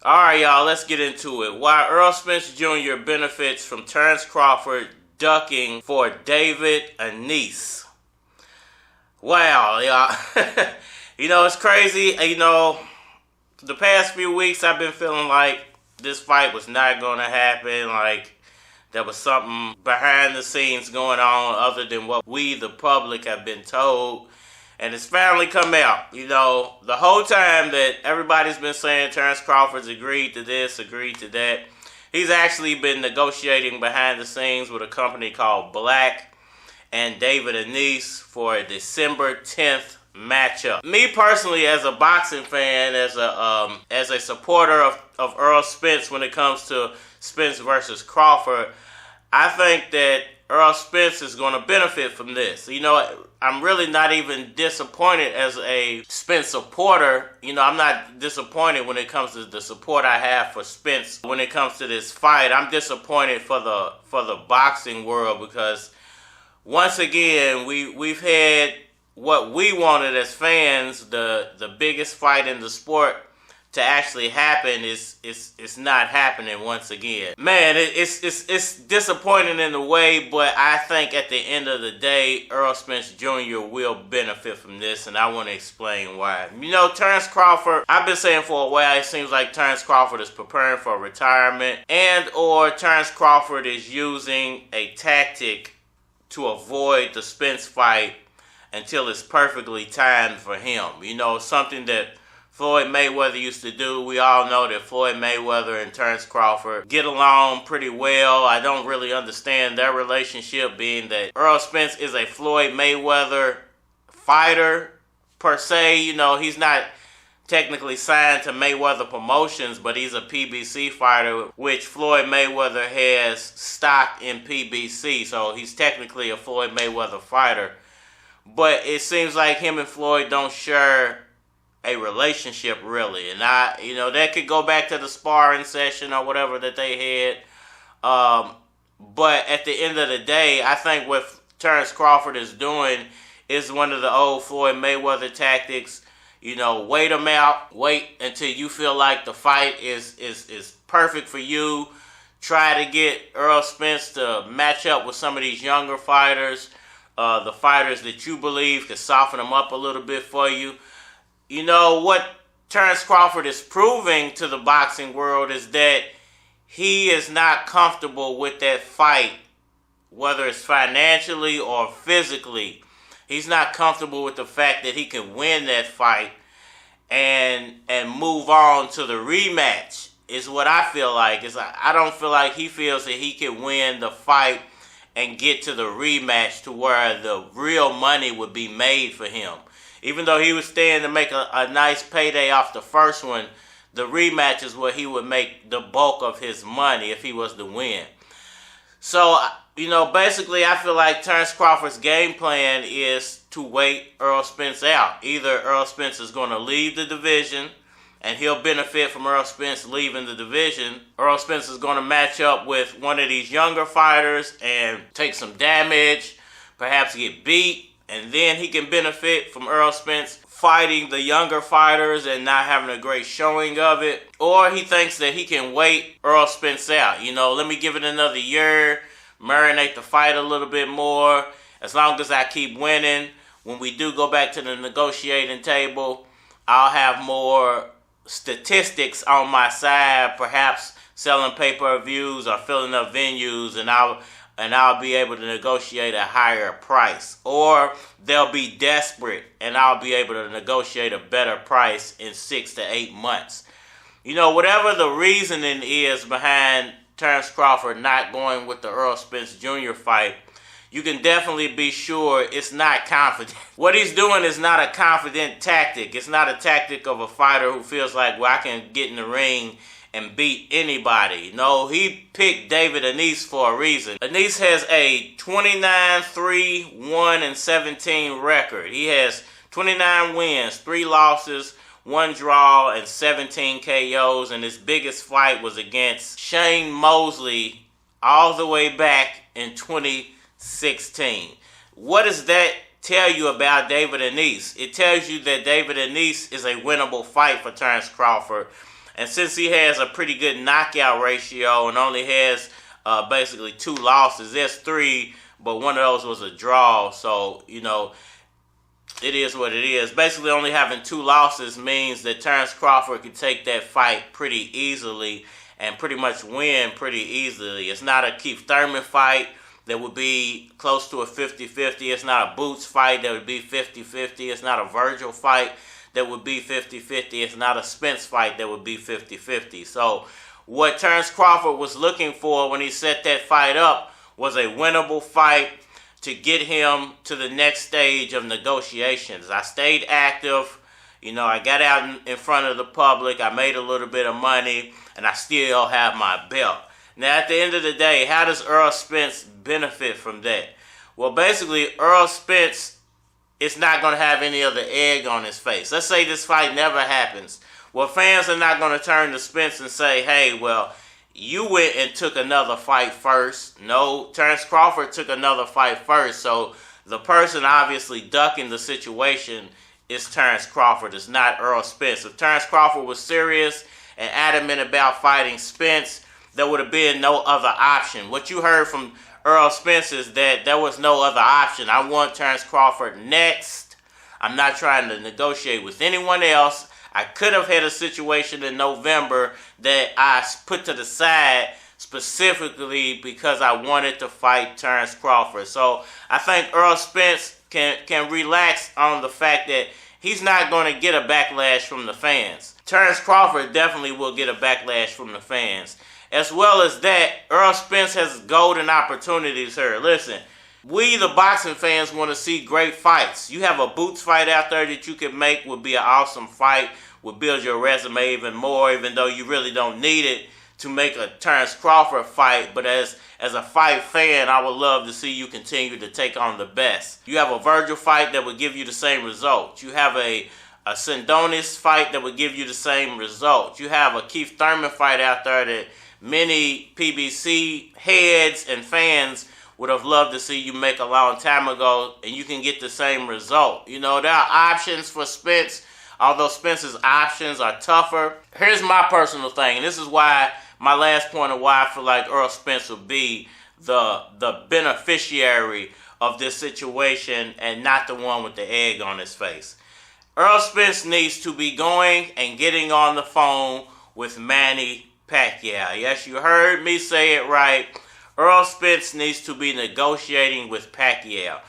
Alright, y'all, let's get into it. Why Errol Spence Jr. benefits from Terence Crawford ducking for David Anise. Wow, y'all. It's crazy. The past few weeks I've been feeling like this fight was not going to happen. Like, there was something behind the scenes going on other than what we, the public, have been told. And it's finally come out. The whole time that everybody's been saying Terence Crawford's agreed to this, agreed to that, he's actually been negotiating behind the scenes with a company called Black and David Anise for a December 10th matchup. Me personally, as a boxing fan, as a supporter of Errol Spence when it comes to Spence versus Crawford, I think that Errol Spence is going to benefit from this. I'm really not even disappointed as a Spence supporter. I'm not disappointed when it comes to the support I have for Spence when it comes to this fight. I'm disappointed for the boxing world because once again we've had what we wanted as fans, the biggest fight in the sport, to actually happen is not happening once again. Man, it's disappointing in a way, but I think at the end of the day, Errol Spence Jr. will benefit from this, and I want to explain why. Terence Crawford, I've been saying for a while, it seems like Terence Crawford is preparing for retirement, and or Terence Crawford is using a tactic to avoid the Spence fight until it's perfectly timed for him. Something that Floyd Mayweather used to do. We all know that Floyd Mayweather and Terence Crawford get along pretty well. I don't really understand their relationship, being that Errol Spence is a Floyd Mayweather fighter per se. He's not technically signed to Mayweather Promotions, but he's a PBC fighter, which Floyd Mayweather has stock in PBC, so he's technically a Floyd Mayweather fighter. But it seems like him and Floyd don't share a relationship really, and that could go back to the sparring session or whatever that they had. But at the end of the day, I think what Terence Crawford is doing is one of the old Floyd Mayweather tactics. Wait him out, wait until you feel like the fight is perfect for you. Try to get Errol Spence to match up with some of these younger fighters, the fighters that you believe could soften them up a little bit for you. What Terence Crawford is proving to the boxing world is that he is not comfortable with that fight, whether it's financially or physically. He's not comfortable with the fact that he can win that fight and move on to the rematch, is what I feel like. I don't feel like he feels that he can win the fight and get to the rematch to where the real money would be made for him. Even though he was staying to make a nice payday off the first one, the rematch is where he would make the bulk of his money if he was to win. So, basically I feel like Terence Crawford's game plan is to wait Errol Spence out. Either Errol Spence is going to leave the division and he'll benefit from Errol Spence leaving the division. Errol Spence is going to match up with one of these younger fighters and take some damage, perhaps get beat, and then he can benefit from Errol Spence fighting the younger fighters and not having a great showing of it. Or he thinks that he can wait Errol Spence out. Let me give it another year, marinate the fight a little bit more. As long as I keep winning, when we do go back to the negotiating table, I'll have more statistics on my side, perhaps selling pay-per-views or filling up venues, and I'll be able to negotiate a higher price. Or they'll be desperate and I'll be able to negotiate a better price in 6 to 8 months. Whatever the reasoning is behind Terence Crawford not going with the Errol Spence Jr. fight, you can definitely be sure it's not confident. What he's doing is not a confident tactic. It's not a tactic of a fighter who feels like, well, I can get in the ring and beat anybody. No, he picked David Anise for a reason. Anise has a 29-3-1-17 record. He has 29 wins, 3 losses, 1 draw, and 17 KOs, and his biggest fight was against Shane Mosley all the way back in 2016. What does that tell you about David Anise? It tells you that David Anise is a winnable fight for Terence Crawford. And since he has a pretty good knockout ratio and only has basically 2 losses, there's 3, but one of those was a draw. So, you know, it is what it is. Basically, only having 2 losses means that Terence Crawford can take that fight pretty easily and pretty much win pretty easily. It's not a Keith Thurman fight that would be close to a 50-50. It's not a Boots fight that would be 50-50. It's not a Virgil fight that would be 50-50. It's not a Spence fight that would be 50-50. So what Terence Crawford was looking for when he set that fight up was a winnable fight to get him to the next stage of negotiations. I stayed active. You know, I got out in front of the public. I made a little bit of money, and I still have my belt. Now, at the end of the day, how does Errol Spence benefit from that? Well, basically, Errol Spence is not going to have any other egg on his face. Let's say this fight never happens. Well, fans are not going to turn to Spence and say, hey, well, you went and took another fight first. No, Terence Crawford took another fight first. So the person obviously ducking the situation is Terence Crawford. It's not Errol Spence. If Terence Crawford was serious and adamant about fighting Spence, there would have been no other option. What you heard from Errol Spence is that there was no other option. I want Terence Crawford next. I'm not trying to negotiate with anyone else. I could have had a situation in November that I put to the side specifically because I wanted to fight Terence Crawford. So I think Errol Spence can relax on the fact that he's not going to get a backlash from the fans. Terence Crawford definitely will get a backlash from the fans. As well as that, Errol Spence has golden opportunities here. Listen, we, the boxing fans, want to see great fights. You have a Boots fight out there that you could make would be an awesome fight, would build your resume even more, even though you really don't need it to make a Terence Crawford fight. But as a fight fan, I would love to see you continue to take on the best. You have a Virgil fight that would give you the same result. You have a Sindonis fight that would give you the same result. You have a Keith Thurman fight out there that many PBC heads and fans would have loved to see you make a long time ago, and you can get the same result. You know, there are options for Spence, although Spence's options are tougher. Here's my personal thing, and this is why my last point of why I feel like Errol Spence will be the beneficiary of this situation and not the one with the egg on his face. Errol Spence needs to be going and getting on the phone with Manny Pacquiao. Yes, you heard me say it right. Errol Spence needs to be negotiating with Pacquiao.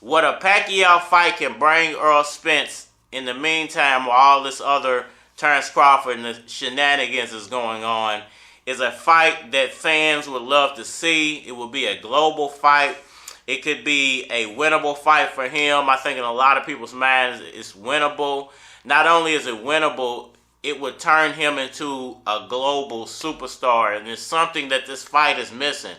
What a Pacquiao fight can bring Errol Spence in the meantime while all this other Terence Crawford and the shenanigans is going on is a fight that fans would love to see. It will be a global fight. It could be a winnable fight for him. I think in a lot of people's minds it's winnable. Not only is it winnable, it would turn him into a global superstar, and it's something that this fight is missing.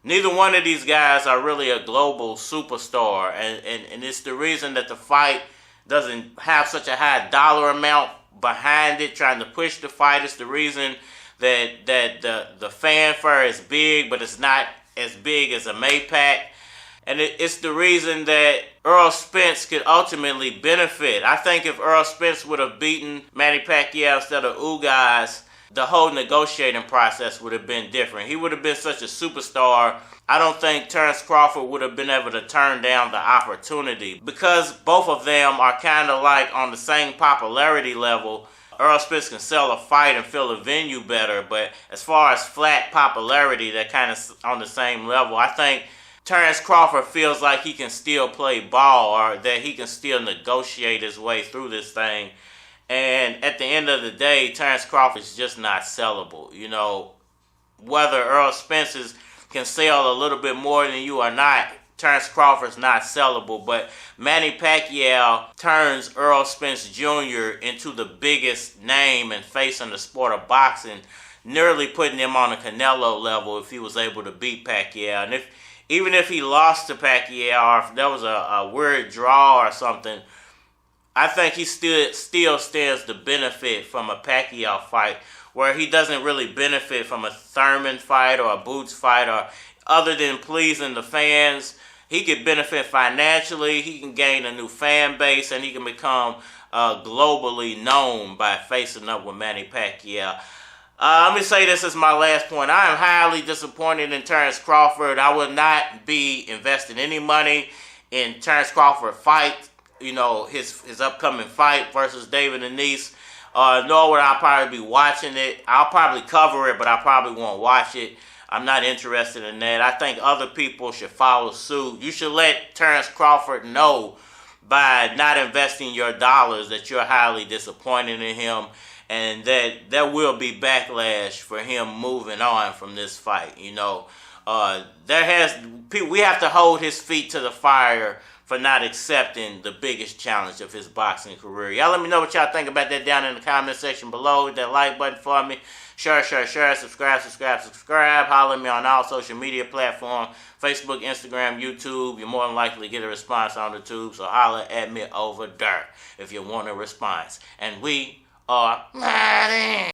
Neither one of these guys are really a global superstar, and it's the reason that the fight doesn't have such a high dollar amount behind it, trying to push the fight. It's the reason that the fanfare is big, but it's not as big as a Maypac. And it's the reason that Errol Spence could ultimately benefit. I think if Errol Spence would have beaten Manny Pacquiao instead of Ugas, the whole negotiating process would have been different. He would have been such a superstar. I don't think Terence Crawford would have been able to turn down the opportunity. Because both of them are kind of like on the same popularity level, Errol Spence can sell a fight and fill a venue better. But as far as flat popularity, they're kind of on the same level. I think Terence Crawford feels like he can still play ball, or that he can still negotiate his way through this thing. And at the end of the day, Terence Crawford is just not sellable. You know, whether Errol Spence can sell a little bit more than you or not, Terence Crawford's not sellable. But Manny Pacquiao turns Errol Spence Jr. into the biggest name and face in the sport of boxing, nearly putting him on a Canelo level if he was able to beat Pacquiao. And even if he lost to Pacquiao, or if there was a weird draw or something, I think he still stands to benefit from a Pacquiao fight, where he doesn't really benefit from a Thurman fight or a Boots fight, or other than pleasing the fans. He could benefit financially, he can gain a new fan base, and he can become globally known by facing up with Manny Pacquiao. Let me say this as my last point. I am highly disappointed in Terence Crawford. I will not be investing any money in Terence Crawford fight, you know, his upcoming fight versus David Anise. Nor would I probably be watching it. I'll probably cover it, but I probably won't watch it. I'm not interested in that. I think other people should follow suit. You should let Terence Crawford know by not investing your dollars that you're highly disappointed in him, and that there will be backlash for him moving on from this fight. You know, we have to hold his feet to the fire for not accepting the biggest challenge of his boxing career. Y'all let me know what y'all think about that down in the comment section below. Hit that like button for me. Share, subscribe. Holler at me on all social media platforms, Facebook, Instagram, YouTube. You're more than likely to get a response on the tube, so holler at me over there if you want a response. And we are Manny.